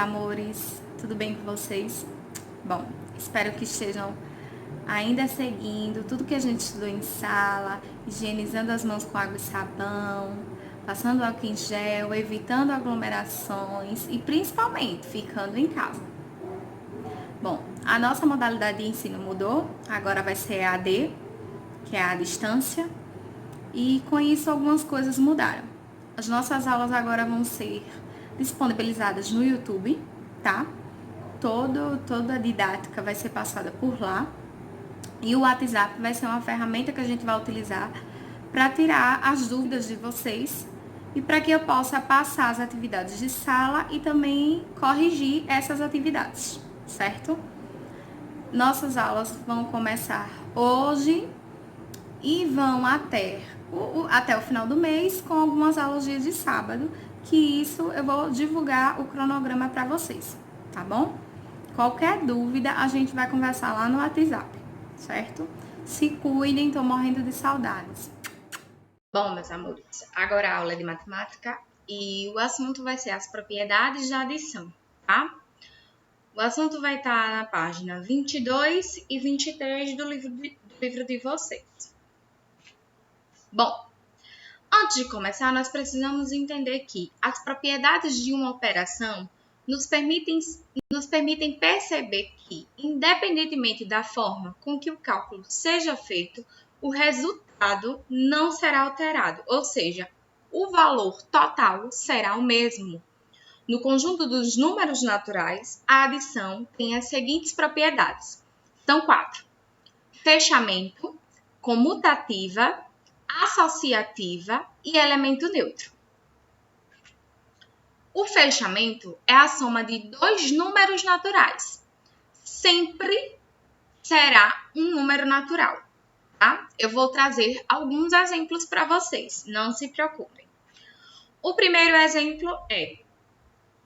amores, tudo bem com vocês? Bom, espero que estejam ainda seguindo tudo que a gente estudou em sala, higienizando as mãos com água e sabão, passando álcool em gel, evitando aglomerações e principalmente ficando em casa. Bom, a nossa modalidade de ensino mudou, agora vai ser EAD, que é a distância, e com isso algumas coisas mudaram. As nossas aulas agora vão ser disponibilizadas no YouTube, tá? Toda a didática vai ser passada por lá. E o WhatsApp vai ser uma ferramenta que a gente vai utilizar para tirar as dúvidas de vocês e para que eu possa passar as atividades de sala e também corrigir essas atividades, certo? Nossas aulas vão começar hoje e vão até o final do mês, com algumas aulas dias de sábado, que isso eu vou divulgar o cronograma para vocês, tá bom? Qualquer dúvida, a gente vai conversar lá no WhatsApp, certo? Se cuidem, tô morrendo de saudades. Bom, meus amores, agora a aula é de matemática e o assunto vai ser as propriedades da adição, tá? O assunto vai estar na página 22 e 23 do livro de vocês. Bom, antes de começar, nós precisamos entender que as propriedades de uma operação nos permitem perceber que, independentemente da forma com que o cálculo seja feito, o resultado não será alterado, ou seja, o valor total será o mesmo. No conjunto dos números naturais, a adição tem as seguintes propriedades. São 4. Fechamento, comutativa, associativa e elemento neutro. O fechamento é a soma de dois números naturais. Sempre será um número natural, tá? Eu vou trazer alguns exemplos para vocês, não se preocupem. O primeiro exemplo é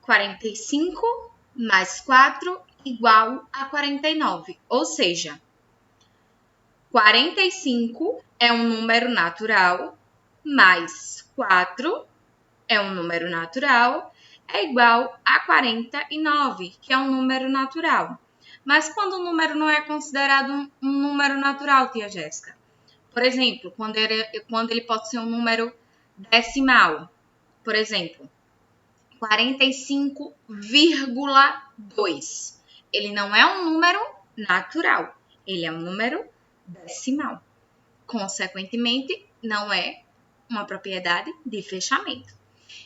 45 mais 4 igual a 49, ou seja, 45 é um número natural, mais 4 é um número natural, é igual a 49, que é um número natural. Mas quando o número não é considerado um número natural, tia Jéssica? Por exemplo, quando ele pode ser um número decimal. Por exemplo, 45,2. Ele não é um número natural, ele é um número decimal. Consequentemente, não é uma propriedade de fechamento.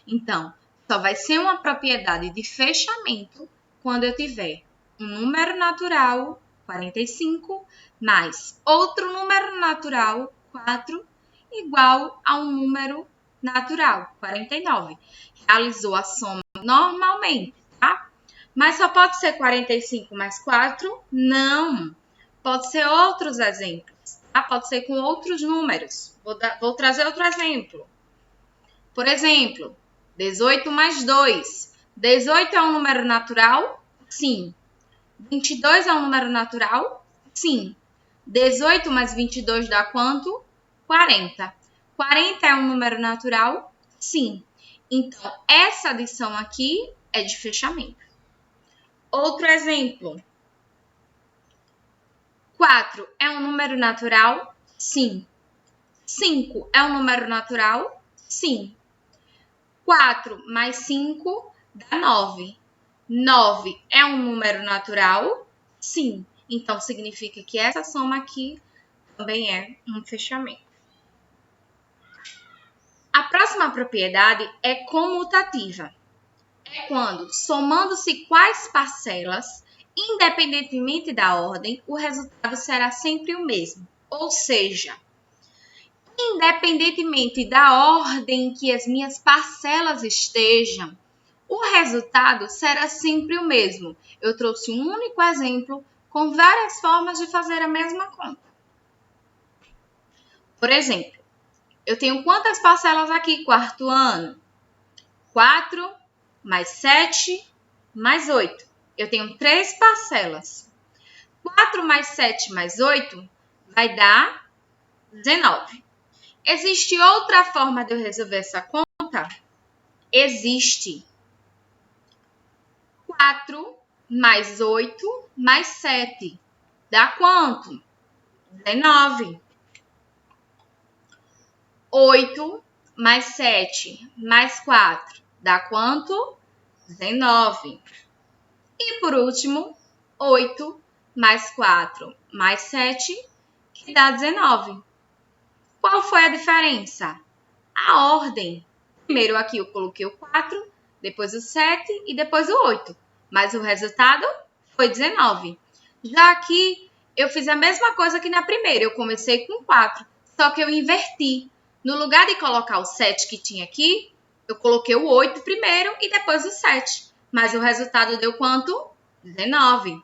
Então, só vai ser uma propriedade de fechamento quando eu tiver um número natural, 45, mais outro número natural, 4, igual a um número natural, 49. Realizou a soma normalmente, tá? Mas só pode ser 45 mais 4? Não. Pode ser outros exemplos, tá? Pode ser com outros números. Vou trazer outro exemplo. Por exemplo, 18 mais 2. 18 é um número natural? Sim. 22 é um número natural? Sim. 18 mais 22 dá quanto? 40. 40 é um número natural? Sim. Então, essa adição aqui é de fechamento. Outro exemplo. 4 é um número natural? Sim. 5 é um número natural? Sim. 4 mais 5 dá 9. 9 é um número natural? Sim. Então, significa que essa soma aqui também é um fechamento. A próxima propriedade é comutativa. É quando, somando-se quais parcelas, independentemente da ordem, o resultado será sempre o mesmo. Ou seja, independentemente da ordem que as minhas parcelas estejam, o resultado será sempre o mesmo. Eu trouxe um único exemplo com várias formas de fazer a mesma conta. Por exemplo, eu tenho quantas parcelas aqui, quarto ano? 4 mais 7 mais 8. Eu tenho 3 parcelas. 4 mais 7 mais 8 vai dar 19. Existe outra forma de eu resolver essa conta? Existe. 4 mais 8 mais 7 dá quanto? 19. 8 mais 7 mais 4 dá quanto? 19. E por último, 8 mais 4 mais 7, que dá 19. Qual foi a diferença? A ordem. Primeiro aqui eu coloquei o 4, depois o 7 e depois o 8. Mas o resultado foi 19. Já aqui, eu fiz a mesma coisa que na primeira. Eu comecei com 4, só que eu inverti. No lugar de colocar o 7 que tinha aqui, eu coloquei o 8 primeiro e depois o 7. Mas o resultado deu quanto? 19.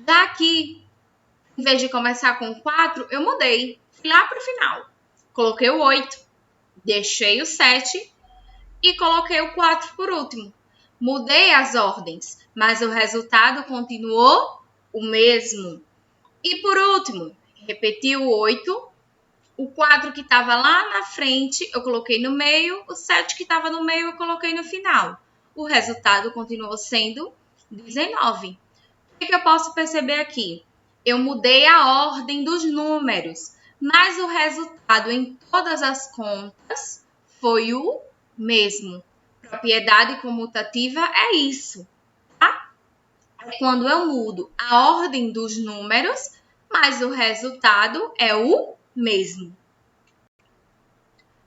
Já aqui, em vez de começar com 4, eu mudei. Fui lá para o final. Coloquei o 8, deixei o 7 e coloquei o 4 por último. Mudei as ordens, mas o resultado continuou o mesmo. E por último, repeti o 8, o 4 que estava lá na frente eu coloquei no meio, o 7 que estava no meio eu coloquei no final. O resultado continuou sendo 19. O que eu posso perceber aqui? Eu mudei a ordem dos números, mas o resultado em todas as contas foi o mesmo. Propriedade comutativa é isso, tá? É quando eu mudo a ordem dos números, mas o resultado é o mesmo.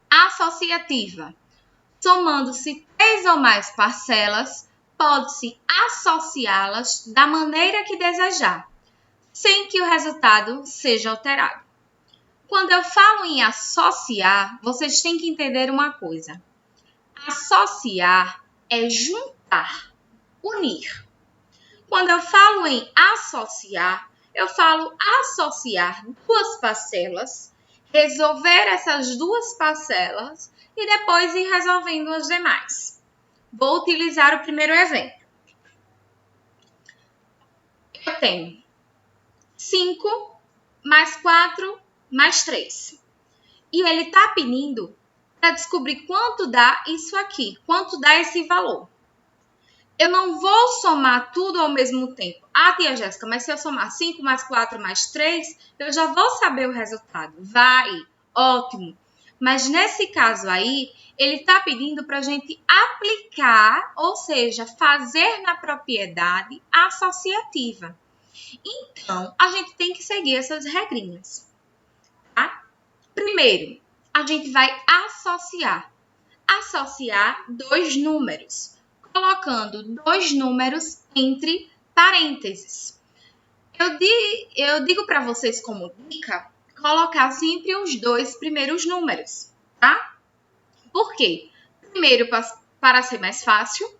Associativa. Somando-se 3 ou mais parcelas, pode-se associá-las da maneira que desejar, sem que o resultado seja alterado. Quando eu falo em associar, vocês têm que entender uma coisa. Associar é juntar, unir. Quando eu falo em associar, eu falo associar duas parcelas, resolver essas duas parcelas e depois ir resolvendo as demais. Vou utilizar o primeiro exemplo. Eu tenho 5 mais 4 mais 3. E ele está pedindo para descobrir quanto dá isso aqui, quanto dá esse valor. Eu não vou somar tudo ao mesmo tempo. Ah, tia Jéssica, mas se eu somar 5 mais 4 mais 3, eu já vou saber o resultado. Vai, ótimo. Mas nesse caso aí, ele está pedindo para a gente aplicar, ou seja, fazer na propriedade associativa. Então, a gente tem que seguir essas regrinhas, tá? Primeiro, a gente vai associar dois números, colocando dois números entre parênteses. Eu digo para vocês como dica, colocar sempre os dois primeiros números, tá? Por quê? Primeiro, para ser mais fácil.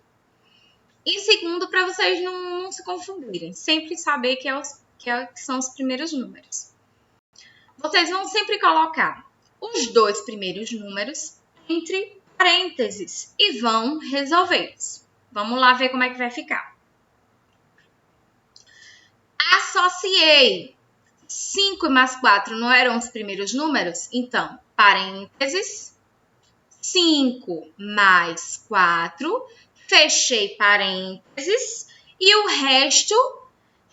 E segundo, para vocês não se confundirem. Sempre saber que são os primeiros números. Vocês vão sempre colocar os dois primeiros números entre parênteses e vão resolvê-los. Vamos lá ver como é que vai ficar. Associei. 5 mais 4 não eram os primeiros números? Então, parênteses. 5 mais 4. Fechei parênteses. E o resto,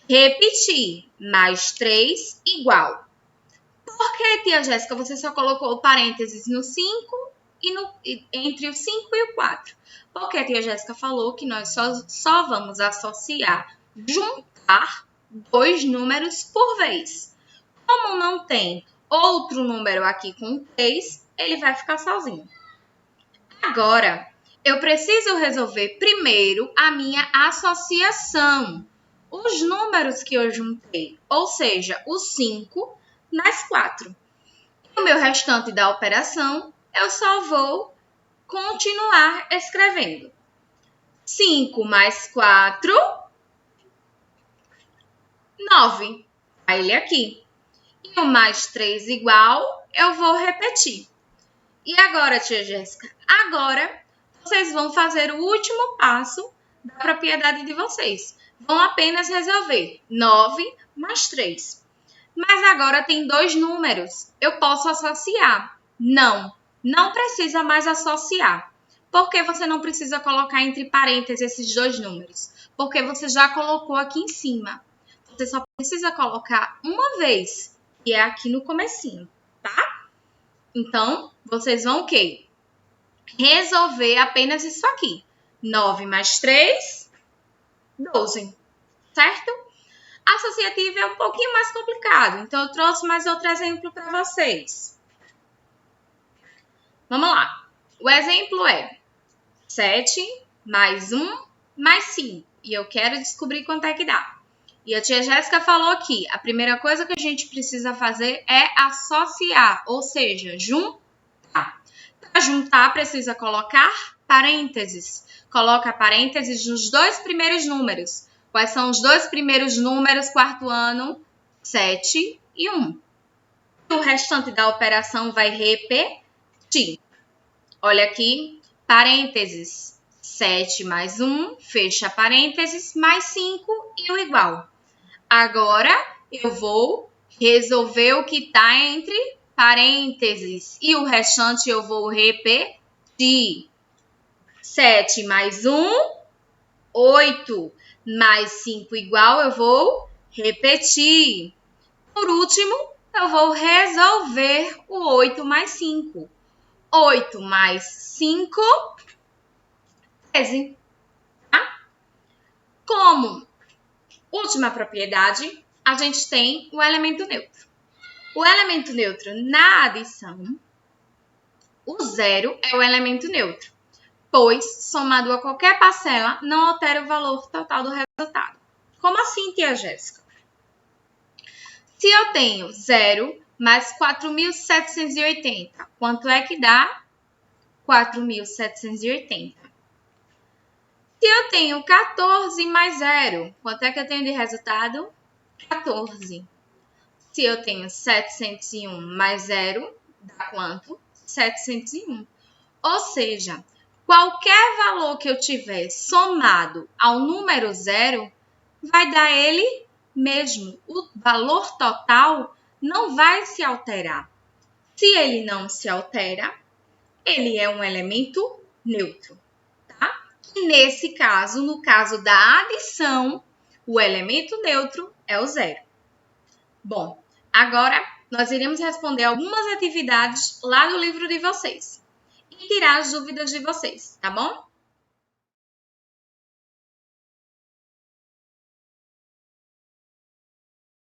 repetir. Mais 3 igual. Por que, tia Jéssica, você só colocou parênteses no 5 e entre o 5 e o 4? Porque a tia Jéssica falou que nós só vamos associar, juntar dois números por vez. Como não tem outro número aqui com 3, ele vai ficar sozinho. Agora, eu preciso resolver primeiro a minha associação. Os números que eu juntei, ou seja, o 5 mais 4. E o meu restante da operação, eu só vou continuar escrevendo. 5 mais 4, 9. Aí ele aqui. E o mais 3 igual, eu vou repetir. E agora, tia Jéssica? Agora, vocês vão fazer o último passo da propriedade de vocês. Vão apenas resolver 9 mais 3. Mas agora tem dois números. Eu posso associar? Não precisa mais associar. Por que você não precisa colocar entre parênteses esses dois números? porque você já colocou aqui em cima. Você só precisa colocar uma vez, que é aqui no comecinho, tá? Então, vocês vão o quê? Resolver apenas isso aqui. 9 mais 3, 12, certo? Associativo é um pouquinho mais complicado, então eu trouxe mais outro exemplo para vocês. Vamos lá. O exemplo é 7 mais 1 mais 5. E eu quero descobrir quanto é que dá. E a tia Jéssica falou aqui, a primeira coisa que a gente precisa fazer é associar, ou seja, juntar. Para juntar, precisa colocar parênteses. Coloca parênteses nos dois primeiros números. Quais são os dois primeiros números, quarto ano? 7 e 1. O restante da operação vai repetir. Olha aqui, parênteses. 7 mais 1, fecha parênteses, mais 5 e o igual. Agora, eu vou resolver o que está entre parênteses. E o restante eu vou repetir. 7 mais 1, 8. Mais 5 igual, eu vou repetir. Por último, eu vou resolver o 8 mais 5. 8 mais 5, 13. Tá? Como última propriedade, a gente tem o elemento neutro. O elemento neutro na adição, o zero é o elemento neutro, pois, somado a qualquer parcela, não altera o valor total do resultado. Como assim, tia Jéssica? Se eu tenho 0 mais 4.780, quanto é que dá 4.780? Se eu tenho 14 mais 0, quanto é que eu tenho de resultado? 14. Se eu tenho 701 mais 0, dá quanto? 701. Ou seja, qualquer valor que eu tiver somado ao número 0, vai dar ele mesmo. O valor total não vai se alterar. Se ele não se altera, ele é um elemento neutro. Tá? E nesse caso, no caso da adição, o elemento neutro é o 0. Bom, agora nós iremos responder algumas atividades lá do livro de vocês e tirar as dúvidas de vocês, tá bom?